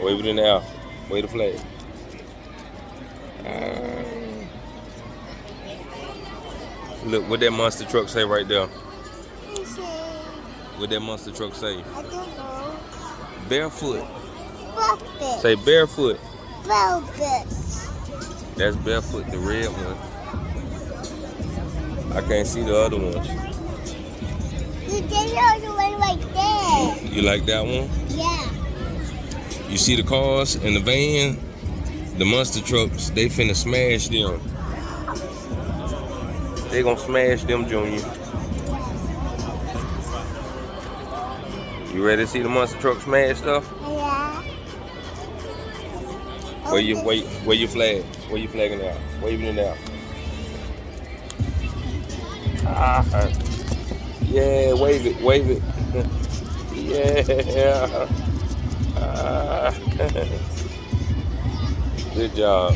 Wave it in the air. Wave the flag. Look, what that monster truck say right there? What that monster truck say? I don't know. Barefoot. Velvet. Say barefoot. Velvet. That's barefoot, the red one. I can't see the other ones. You did the other one like that. You like that one? Yeah. You see the cars and the van? The monster trucks, they finna smash them. They gonna smash them, Junior. You ready to see the monster truck smash stuff? Yeah. Where your flag? Where you flagging out? Waving it out. Yeah, wave it. Yeah. Good job.